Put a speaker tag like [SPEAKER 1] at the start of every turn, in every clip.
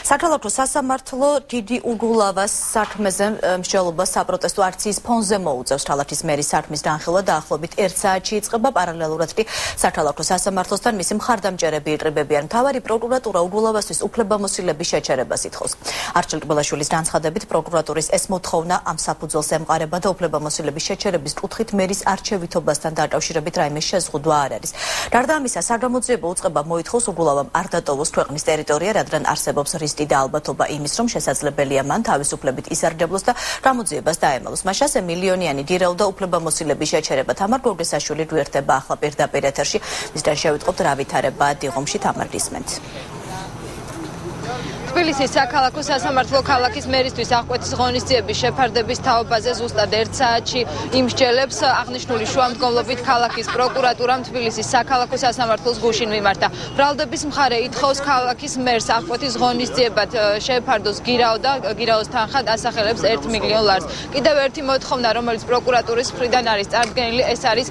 [SPEAKER 1] საქართველოს სასამართლო დიდი უგულავას საქმეზე მსჯელობას საპროტესტო აქციის ფონზე მოუწევს. თალათის მერის საქმის განხილვა დაახლოებით 1 საათში იწყება. პარალელურად კი საქართველოს სასამართლოსთან მისი მხარდამჭერები ირყიბებიან. მთავარი პროკურატურა უგულავასთვის უფლებამოსილების შეჩერებას ითხოვს. არჩილ ტბილაშვილის განცხადებით პროკურატურის ეს მოთხოვნა ამ საფუძველს ემყარება და უფლებამოსილების შეჩერების კუთხით მერის არჩევითობასთან დაკავშირებით რაიმე შეზღუდვა არ არის. გარდა ამისა, საგამოძიებო უწყება მოითხოვს უგულავამ არ დატოვოს ქვეყნის ტერიტორია, რადგან არსებობს რისკი და ალბათობა იმის, რომ შესაძლებელია მან თავისუფლებით ისარგებლოს და გამოძიებას დაემალოს. მას ასე მილიონიანი დირაუ და უფლებამოსილების შეჩერება. თამარ გოგრისაშვილი გვერდება ახლა პირდაპირ ეთერში. მისგან შევიტყობთ რა ვითარებაა დიღომში. თამარ გისმენთ.
[SPEAKER 2] თბილისის საქალაქო სასამართლო ქალაქის მერისთვის აღკვეთის ღონისძიების შეფარდების თაობაზე ზუსტად 1 საათში იმსჯელებს აღნიშნული შუამდგომლობით ქალაქის პროკურატურამ თბილისის საქალაქო სასამართლოს გუშინ მიმართა. ბრალდების მხარე ითხოვს ქალაქის მერს აღკვეთის ღონისძიებად შეფარდოს გირაო და გირაოს თანხად ასახელებს 1 მილიონ ლარს. კიდევ ერთი მოთხოვნა, რომელიც პროკურატურის მხრიდან არის წარდგენილი, ეს არის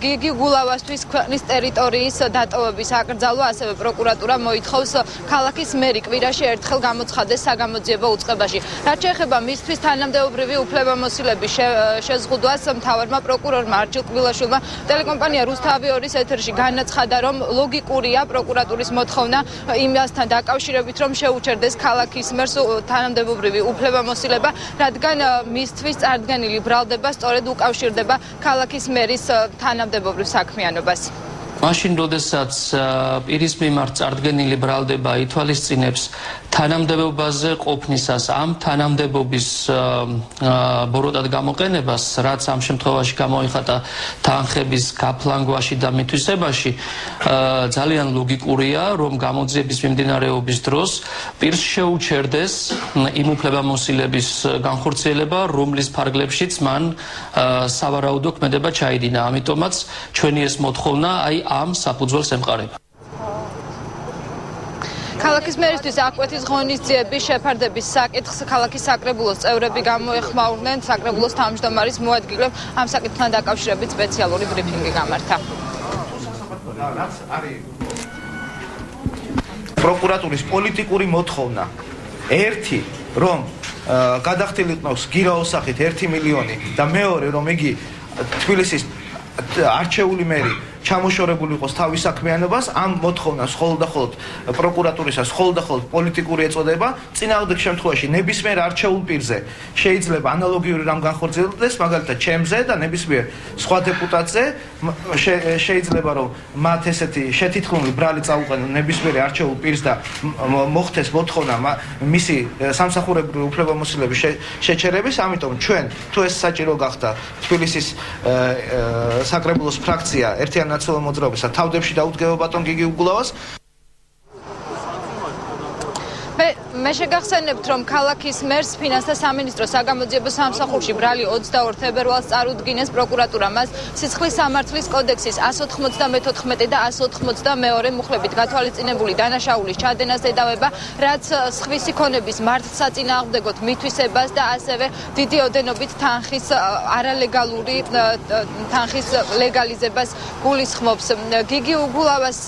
[SPEAKER 2] გიგი გულავასთვის ქვეყნის ტერიტორიის დატოვების აკრძალვა. ასევე პროკურატურა მოითხოვს ქალაქის მერი კვირაში ერთხელ გამოცხადეს საგამოძიებო უწყებაში. რაც შეეხება მისთვის თანამდებობრივი უფლებამოსილების შეზღუდვას, მთავარმა პროკურორმა არჩილ ტბილაშვილმა ტელეკომპანია რუსთავი-2-ის ეთერში განაცხადა, რომ ლოგიკურია პროკურატურის მოთხოვნა იმასთან დაკავშირებით, რომ შეუჩერდეს ქალაქის მერს თანამდებობრივი უფლებამოსილება, რადგან მისთვის წარდგენილი ბრალდება სწორედ უკავშირდება ქალაქის მერის თანამდებობრივ საქმიანობას.
[SPEAKER 3] მაშინ, როდესაც პირის მიმართ წარდგენილი ბრალდება ითვალისწინებს თანამდებობაზე ყოფნისას ამ თანამდებობის ბოროტად გამოყენებას, რაც ამ შემთხვევაში გამოიხატა თანხების გაფლანგვაში და მითვისებაში, ძალიან ლოგიკურია, რომ გამოძიების მიმდინარეობის დროს პირს შეუჩერდეს იმ უფლებამოსილების განხორციელება, რომლის ფარგლებშიც მან სავარაუდო ქმედება ჩაიდინა. ამიტომაც ჩვენი ეს მოთხოვნა ამ საფუძველს ემყარება.
[SPEAKER 2] ქალაქის მერისთვის აღკვეთის ღონისძიების შეფარდების საკითხს ქალაქის საკრებულოს წევრები გამოეხმაურნენ. საკრებულოს თავმჯდომარის მოადგილემ ამ საკითხთან დაკავშირებით სპეციალური ბრიფინგი გამართა.
[SPEAKER 4] პროკურატურის პოლიტიკური მოთხოვნა. ერთი, რომ გადახდილიყნოს გირაოს სახით 1 მილიონი და მეორე, რომ იგი თბილისის არჩეული მერი ჩამოშორებული იყოს თავის საქმიანობას, ამ მოთხოვნას მხოლოდ და მხოლოდ პროკურატურისას მხოლოდ და მხოლოდ პოლიტიკური ეწოდება. წინააღმდეგ შემთხვევაში ნებისმიერ არჩეულ პირზე შეიძლება ანალოგიური რამ განხორციელდეს, მაგალითად ჩემზე და ნებისმიერ სხვა დეპუტატზე შეიძლება რომ მათ ესეთი შეთითქმული ბრალი წაუყენონ ნებისმიერ არჩეულ პირს და მოხდეს მოთხოვნა მისი სამსახურებრივი უფლებამოსილების შეჩერების. ამიტომ ჩვენ თუ ეს საჭირო გახდა თბილისის საკრებულოს ფრაქცია ერთიან ნაციონალურ მოძრაობასა თავდებში დაუდგება ბატონ გიგი უგულავას.
[SPEAKER 2] მე შეგახსენებთ, რომ ქალაქის მერს ფინანსთა სამინისტროს საგამოძიებო სამსახურში ბრალი 22 თებერვალს წარუდგინეს. პროკურატურა მას სისხლის სამართლის კოდექსის 194 და 192 მუხლებით გათვალისწინებული დანაშაულის ჩადენას ედავება, რაც სხვისი ქონების მართლსაწინააღმდეგოდ მითვისებას და ასევე დიდი ოდენობით თანხის არალეგალური თანხის ლეგალიზებას გულისხმობს. გიგი უგულავას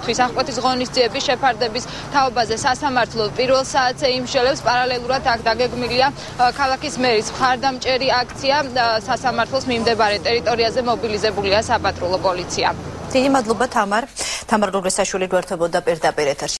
[SPEAKER 2] თვის აღკვეთის ღონისძიების შეფარდების თაობაზე სასამართლო 1 საათზე იმსჯელებს. პარალელურად აქ დაგეგმილია ქალაქის მერის მხარდამჭერი აქცია. სასამართლოს მიმდებარე ტერიტორიაზე მობილიზებულია საპატრულო პოლიცია.
[SPEAKER 1] დიდი მადლობა თამარ გოგრისაშვილი გვერდებოდა პირდაპირ ეთერში.